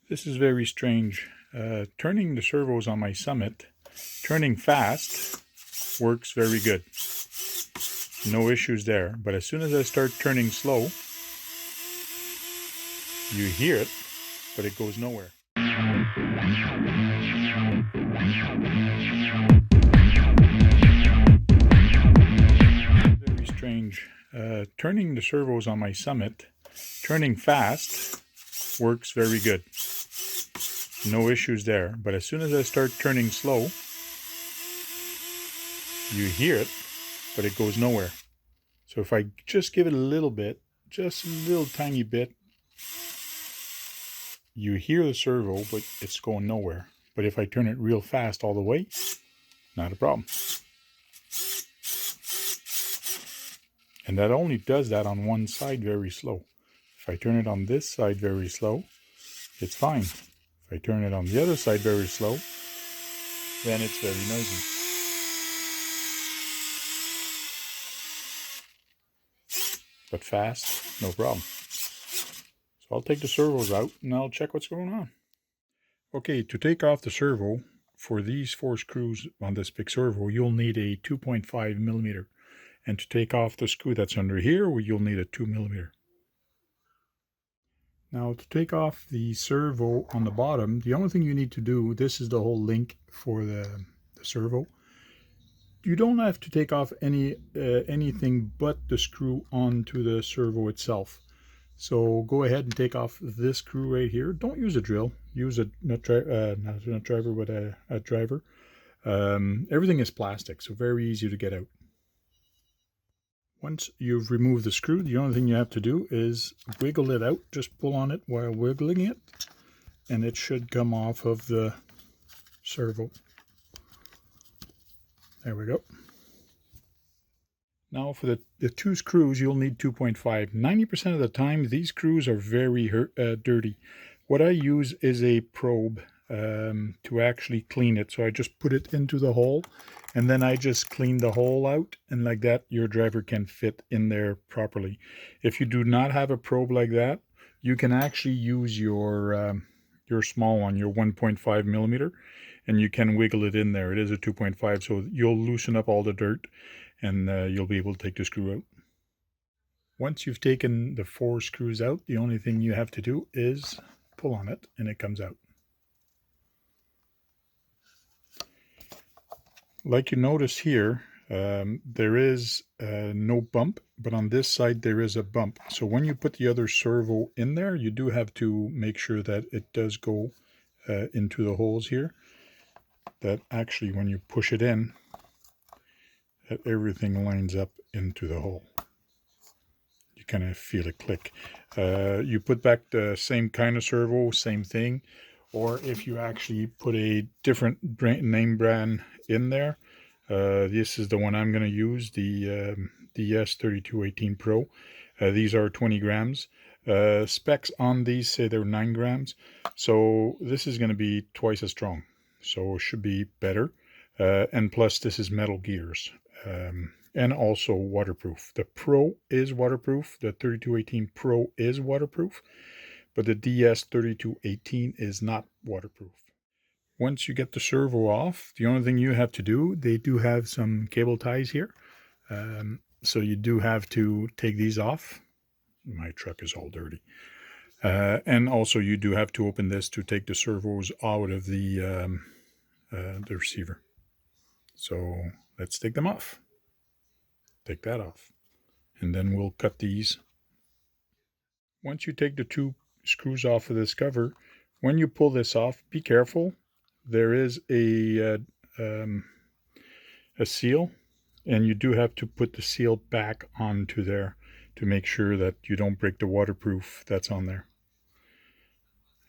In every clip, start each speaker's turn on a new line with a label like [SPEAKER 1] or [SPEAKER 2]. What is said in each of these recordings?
[SPEAKER 1] This is very strange. Turning the servos on my Summit, turning fast works very good. No issues there. But as soon as I start turning slow, you hear it, but it goes nowhere. Very strange. Turning the servos on my Summit, turning fast works very good. No issues there. But as soon as I start turning slow, you hear it, but it goes nowhere. So if I just give it a little bit, just a little tiny bit, you hear the servo, but it's going nowhere. But if I turn it real fast all the way, not a problem. And that only does that on one side very slow. If I turn it on this side very slow, it's fine. If I turn it on the other side very slow, then it's very noisy. But fast, no problem. So I'll take the servos out and I'll check what's going on. Okay, to take off the servo, for these 4 screws on this big servo, you'll need a 2.5 millimeter. And to take off the screw that's under here, you'll need a 2 millimeter. Now to take off the servo on the bottom, the only thing you need to do, this is the whole link for the servo. You don't have to take off anything but the screw onto the servo itself. So go ahead and take off this screw right here. Don't use a drill. Use a not a driver, but a driver. Everything is plastic, so very easy to get out. Once you've removed the screw, the only thing you have to do is wiggle it out. Just pull on it while wiggling it, and it should come off of the servo. There we go. Now for the 2 screws, you'll need 2.5. 90% of the time, these screws are very dirty. What I use is a probe to actually clean it. So I just put it into the hole, and then I just clean the hole out, and like that, your driver can fit in there properly. If you do not have a probe like that, you can actually use your small one, your 1.5 millimeter, and you can wiggle it in there. It is a 2.5, so you'll loosen up all the dirt, and you'll be able to take the screw out. Once you've taken the 4 screws out, the only thing you have to do is pull on it, and it comes out. Like you notice here, there is no bump, but on this side there is a bump. So when you put the other servo in there, you do have to make sure that it does go into the holes here. That actually when you push it in, that everything lines up into the hole. You kind of feel it click. You put back the same kind of servo, same thing. Or if you actually put a different name brand in there, this is the one I'm going to use, the DS3218 Pro. These are 20 grams. Specs on these say they're 9 grams. So this is going to be twice as strong. So it should be better. And plus this is metal gears. And also waterproof. The Pro is waterproof. The 3218 Pro is waterproof. But the DS3218 is not waterproof. Once you get the servo off, the only thing you have to do, they do have some cable ties here. So you do have to take these off. My truck is all dirty. And also you do have to open this to take the servos out of the receiver. So let's take them off. Take that off. And then we'll cut these. Once you take the 2 screws off of this cover, when you pull this off, be careful. There is a seal, and you do have to put the seal back onto there to make sure that you don't break the waterproof that's on there.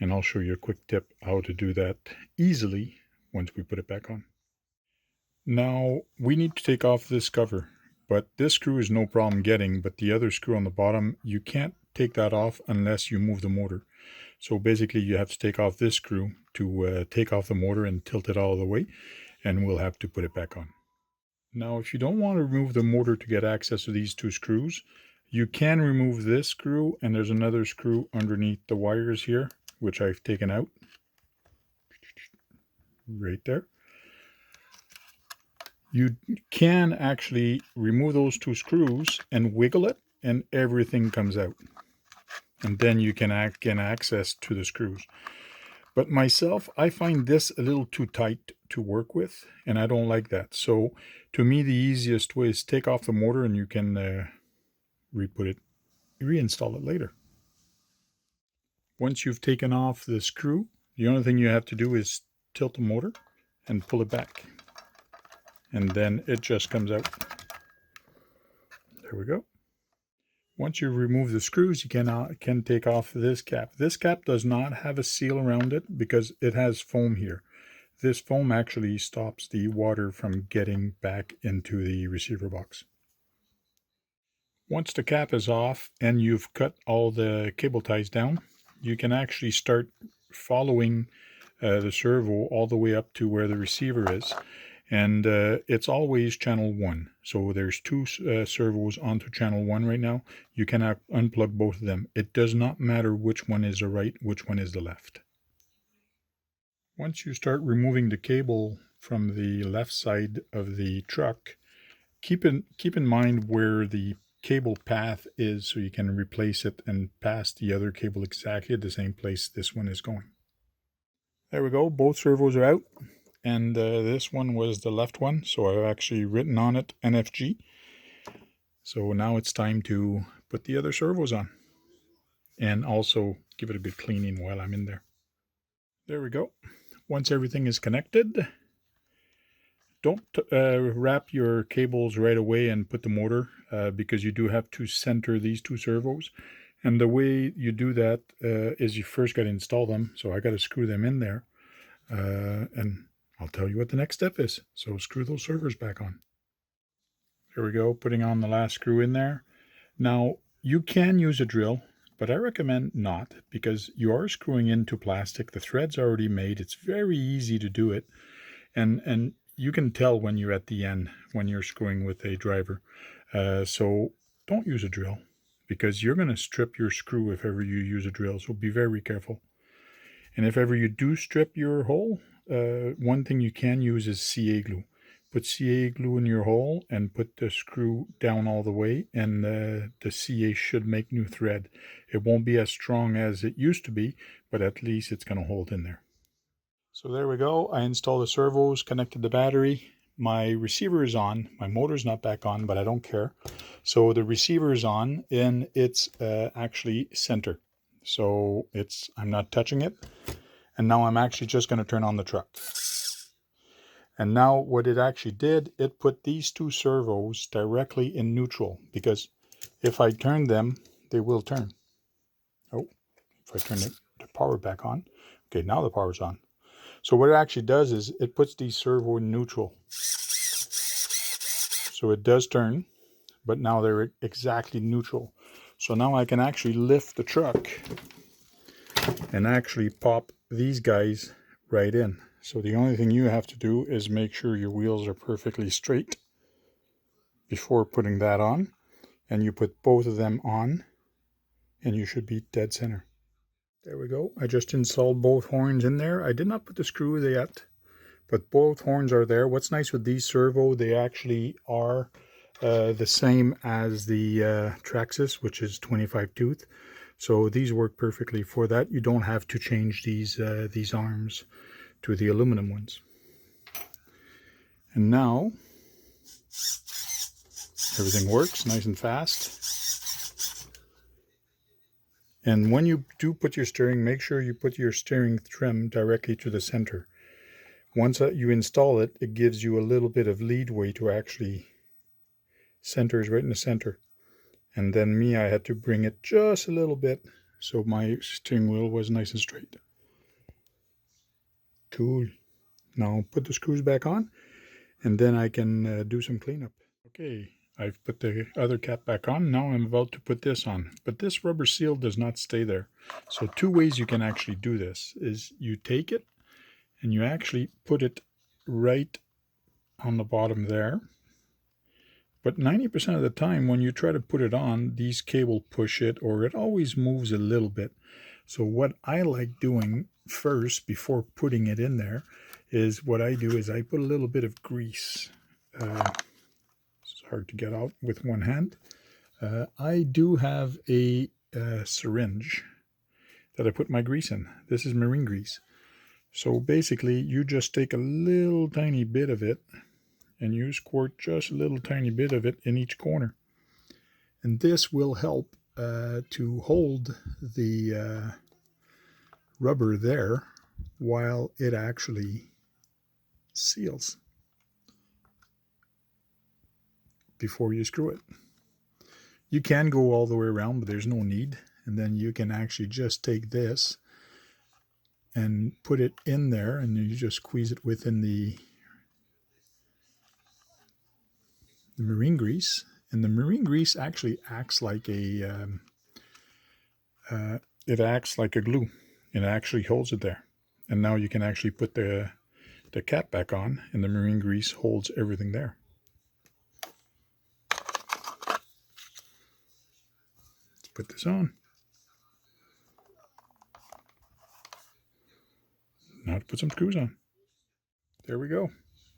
[SPEAKER 1] And I'll show you a quick tip how to do that easily once we put it back on. Now we need to take off this cover, but this screw is no problem getting, but the other screw on the bottom, you can't take that off unless you move the motor. So basically you have to take off this screw to take off the motor and tilt it all the way, and we'll have to put it back on. Now if you don't want to remove the motor to get access to these 2 screws, you can remove this screw, and there's another screw underneath the wires here. which I've taken out right there. You can actually remove those 2 screws and wiggle it, and everything comes out. And then you can get access to the screws. But myself, I find this a little too tight to work with, and I don't like that. So to me, the easiest way is take off the motor, and you can reinstall it later. Once you've taken off the screw, the only thing you have to do is tilt the motor and pull it back. And then it just comes out. There we go. Once you remove the screws, you can take off this cap. This cap does not have a seal around it because it has foam here. This foam actually stops the water from getting back into the receiver box. Once the cap is off and you've cut all the cable ties down, you can actually start following the servo all the way up to where the receiver is. And it's always channel 1. So there's 2 servos onto channel 1 right now. You can unplug both of them. It does not matter which one is the right, which one is the left. Once you start removing the cable from the left side of the truck, keep in mind where the cable path is so you can replace it and pass the other cable exactly at the same place this one is going. There we go. Both servos are out. And this one was the left one, so I've actually written on it NFG. So now it's time to put the other servos on and also give it a good cleaning while I'm in there. There we go. Once everything is connected, don't wrap your cables right away and put the motor because you do have to center these 2 servos. And the way you do that is you first got to install them. So I got to screw them in there. And I'll tell you what the next step is. So screw those servos back on. There we go, putting on the last screw in there. Now, you can use a drill, but I recommend not because you are screwing into plastic. The thread's already made. It's very easy to do it. And you can tell when you're at the end, when you're screwing with a driver. So don't use a drill because you're going to strip your screw if ever you use a drill. So be very careful. And if ever you do strip your hole, one thing you can use is CA glue. Put CA glue in your hole and put the screw down all the way, and the CA should make new thread. It won't be as strong as it used to be, but at least it's going to hold in there. So there we go. I installed the servos, connected the battery. My receiver is on. My motor's not back on, but I don't care. So the receiver is on, and it's actually center. So I'm not touching it. And now I'm actually just going to turn on the truck. And now what it actually did, it put these 2 servos directly in neutral, because if I turn them, they will turn. Oh, if I turn the power back on. Okay, now the power's on. So what it actually does is it puts these servo in neutral. So it does turn, but now they're exactly neutral. So now I can actually lift the truck and actually pop these guys right in. So the only thing you have to do is make sure your wheels are perfectly straight before putting that on, and you put both of them on and you should be dead center. There we go. I just installed both horns in there. I did not put the screw yet, but both horns are there. What's nice with these servo, they actually are the same as the Traxxas, which is 25 tooth. So these work perfectly for that. You don't have to change these arms to the aluminum ones. And now everything works nice and fast. And when you do put your steering, make sure you put your steering trim directly to the center. Once you install it, it gives you a little bit of leadway to actually centers right in the center. And then I had to bring it just a little bit so my steering wheel was nice and straight. Cool. Now put the screws back on, and then I can do some cleanup. Okay, I've put the other cap back on. Now I'm about to put this on. But this rubber seal does not stay there. So 2 ways you can actually do this is you take it and you actually put it right on the bottom there. But 90% of the time when you try to put it on, these cable push it, or it always moves a little bit. So what I like doing first before putting it in there is what I do is I put a little bit of grease. It's hard to get out with one hand. I do have a syringe that I put my grease in. This is marine grease. So basically you just take a little tiny bit of it and you squirt just a little tiny bit of it in each corner. And this will help to hold the rubber there while it actually seals before you screw it. You can go all the way around, but there's no need. And then you can actually just take this and put it in there, and you just squeeze it within the marine grease. And the marine grease actually acts like a it acts like a glue, and it actually holds it there. And now you can actually put the cap back on, and the marine grease holds everything there. Let's put this on. Now to put some screws on. There we go.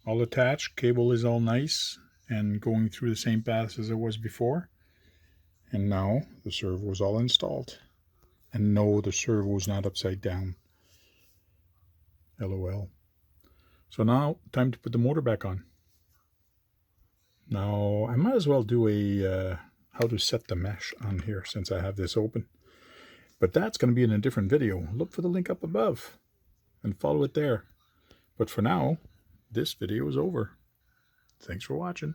[SPEAKER 1] All attached. Cable is all nice and going through the same path as it was before. And now the servo is all installed. And no, the servo is not upside down. LOL. So now, time to put the motor back on. Now, I might as well do a how to set the mesh on here since I have this open. But that's going to be in a different video. Look for the link up above and follow it there. But for now, this video is over. Thanks for watching.